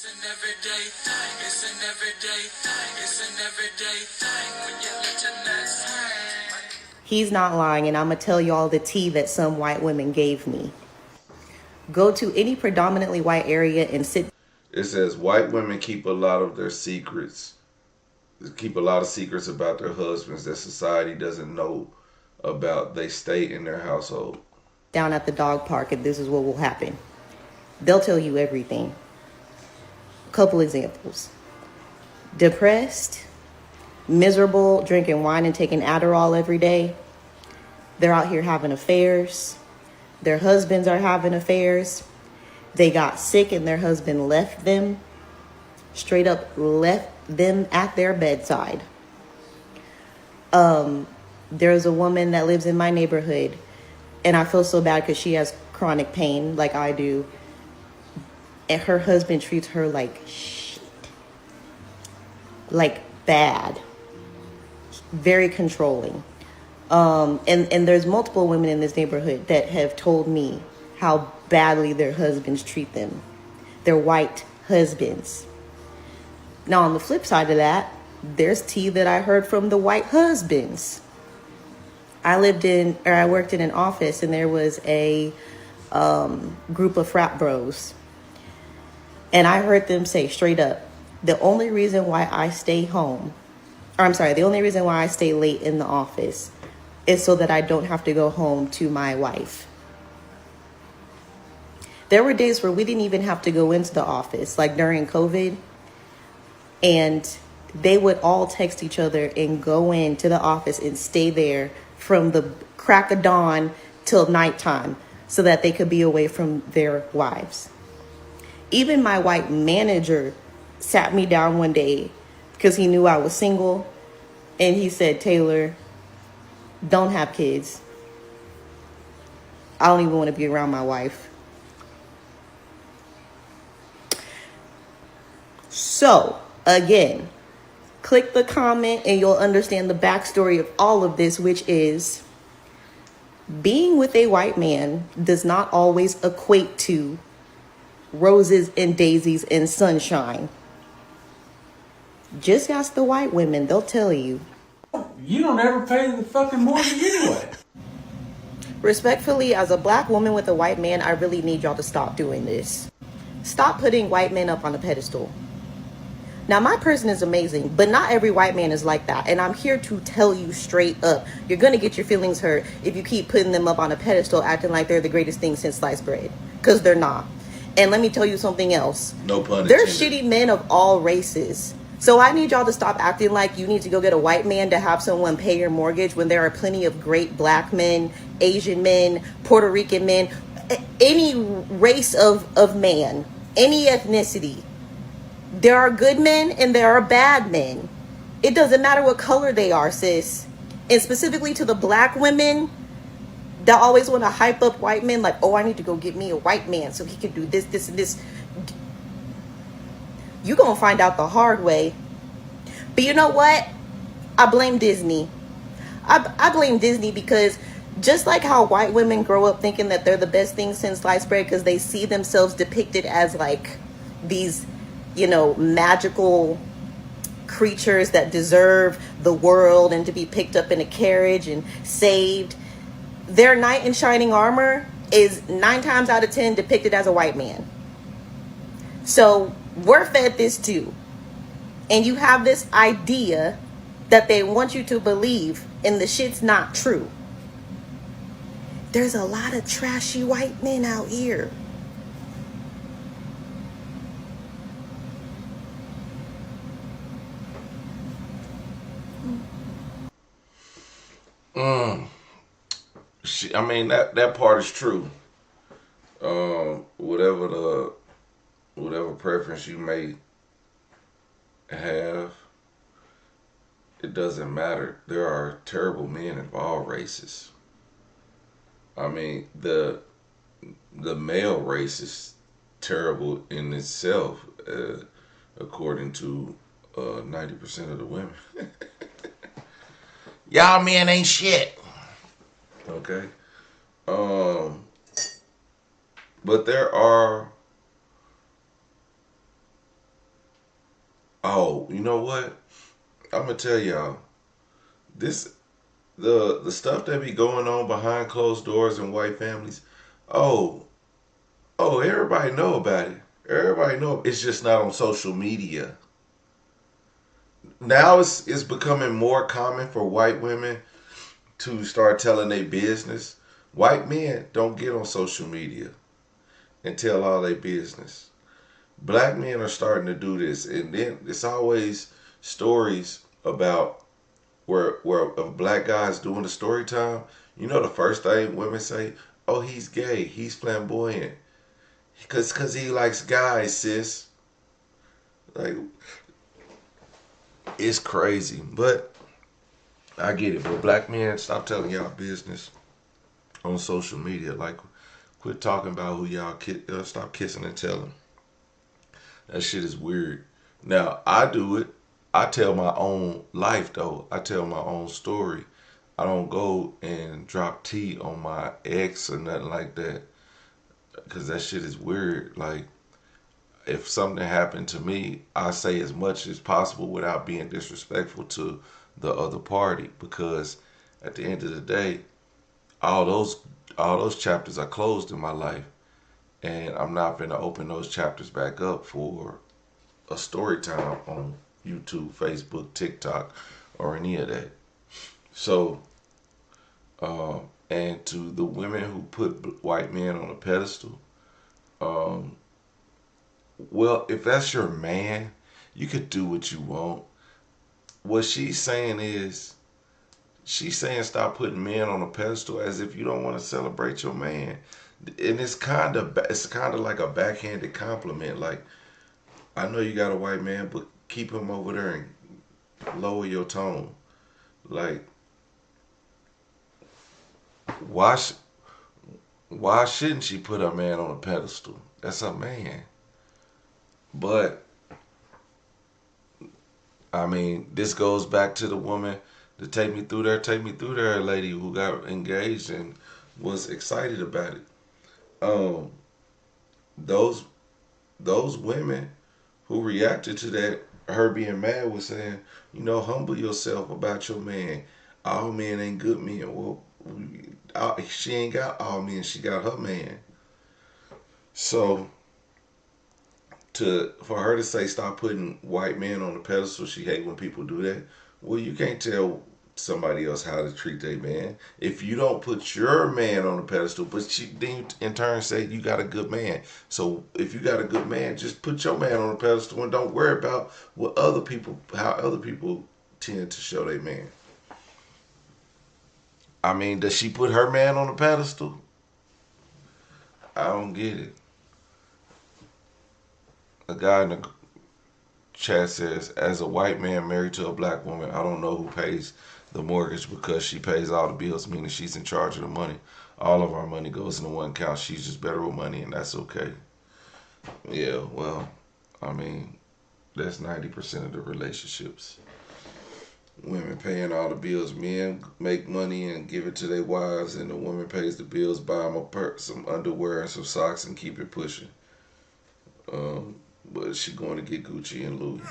It's an everyday thing. It's an everyday thing. It's an everyday thing when you let your nuts hang. He's not lying, and I'm going to tell y'all the tea that some white women gave me. Go to any predominantly white area and sit. It says white women keep a lot of their secrets. Keep a lot of secrets about their husbands that society doesn't know about. They stay in their household. Down at the dog park, and this is what will happen. They'll tell you everything. Couple examples. Depressed, miserable, drinking wine and taking Adderall every day. They're out here having affairs. Their husbands are having affairs. They got sick and their husband left them. Straight up left them at their bedside. There's a woman that lives in my neighborhood, and I feel so bad because she has chronic pain like I do. And her husband treats her like shit. Like bad. Very controlling. And there's multiple women in this neighborhood that have told me how badly their husbands treat them. Their white husbands. Now, on the flip side of that, there's tea that I heard from the white husbands. I worked in an office, and there was a group of frat bros. And I heard them say straight up, the only reason why I stay late in the office is so that I don't have to go home to my wife. There were days where we didn't even have to go into the office, like during COVID. And they would all text each other and go into the office and stay there from the crack of dawn till nighttime so that they could be away from their wives. Even my white manager sat me down one day because he knew I was single. And he said, Taylor, don't have kids. I don't even want to be around my wife. So, again, click the comment and you'll understand the backstory of all of this, which is being with a white man does not always equate to roses and daisies and sunshine. Just ask the white women, they'll tell you. You don't ever pay the fucking mortgage anyway. Respectfully, as a black woman with a white man, I really need y'all to stop doing this. Stop putting white men up on a pedestal. Now, my person is amazing, but not every white man is like that. And I'm here to tell you straight up, you're going to get your feelings hurt if you keep putting them up on a pedestal, acting like they're the greatest thing since sliced bread. Because they're not. And let me tell you something else. No pun intended. There's shitty men of all races. So I need y'all to stop acting like you need to go get a white man to have someone pay your mortgage when there are plenty of great black men, Asian men, Puerto Rican men, any race of man, any ethnicity. There are good men and there are bad men. It doesn't matter what color they are, sis. And specifically to the black women that always want to hype up white men like, oh, I need to go get me a white man so he can do this, this, and this. You're going to find out the hard way. But you know what? I blame Disney. I blame Disney because just like how white women grow up thinking that they're the best thing since sliced bread because they see themselves depicted as like these, magical creatures that deserve the world and to be picked up in a carriage and saved. Their knight in shining armor is 9 times out of 10 depicted as a white man. So we're fed this too. And you have this idea that they want you to believe, and the shit's not true. There's a lot of trashy white men out here. I mean, that part is true. Whatever preference you may have, it doesn't matter. There are terrible men of all races. I mean, the male race is terrible in itself, according to 90% of the women. Y'all men ain't shit. Okay. But there are Oh, you know what? I'm gonna tell y'all this the stuff that be going on behind closed doors in white families. Oh, everybody know about it. Everybody know it's just not on social media. Now it's becoming more common for white women to start telling their business. White men don't get on social media and tell all their business. Black men are starting to do this, and then it's always stories about where of black guys doing the story time. You know the first thing women say, "Oh, he's gay. He's flamboyant. Cause he likes guys, sis." Like it's crazy, but I get it. But black men, stop telling y'all business on social media. Like, quit talking about who y'all stop kissing and telling. That shit is weird. Now I do it. I tell my own life though. I tell my own story. I don't go and drop tea on my ex or nothing like that, because that shit is weird. Like, if something happened to me, I say as much as possible without being disrespectful to the other party, because at the end of the day, all those all those chapters are closed in my life, and I'm not gonna open those chapters back up for a story time on YouTube, Facebook, TikTok, or any of that. So, and to the women who put white men on a pedestal, um, well, if that's your man, you could do what you want. What she's saying is, she's saying stop putting men on a pedestal as if you don't want to celebrate your man, and it's kind of like a backhanded compliment. Like, I know you got a white man, but keep him over there and lower your tone. Like, why sh- why shouldn't she put her man on a pedestal? That's her man. But I mean, this goes back to the woman to take me through there, lady who got engaged and was excited about it. Um, those those women who reacted to that, her being mad, was saying, humble yourself about your man. All men ain't good men. Well, she ain't got all men. She got her man. So for her to say stop putting white men on the pedestal, she hate when people do that. Well, you can't tell somebody else how to treat their man if you don't put your man on the pedestal. But she then in turn say you got a good man. So if you got a good man, just put your man on the pedestal and don't worry about how other people tend to show their man. I mean, does she put her man on the pedestal? I don't get it. A guy in the chat says, as a white man married to a black woman, I don't know who pays the mortgage because she pays all the bills, meaning she's in charge of the money. All of our money goes into one account. She's just better with money, and that's okay. Yeah, well, I mean, that's 90% of the relationships. Women paying all the bills. Men make money and give it to their wives, and the woman pays the bills, buy them some underwear and some socks, and keep it pushing. But she going to get Gucci and Louis.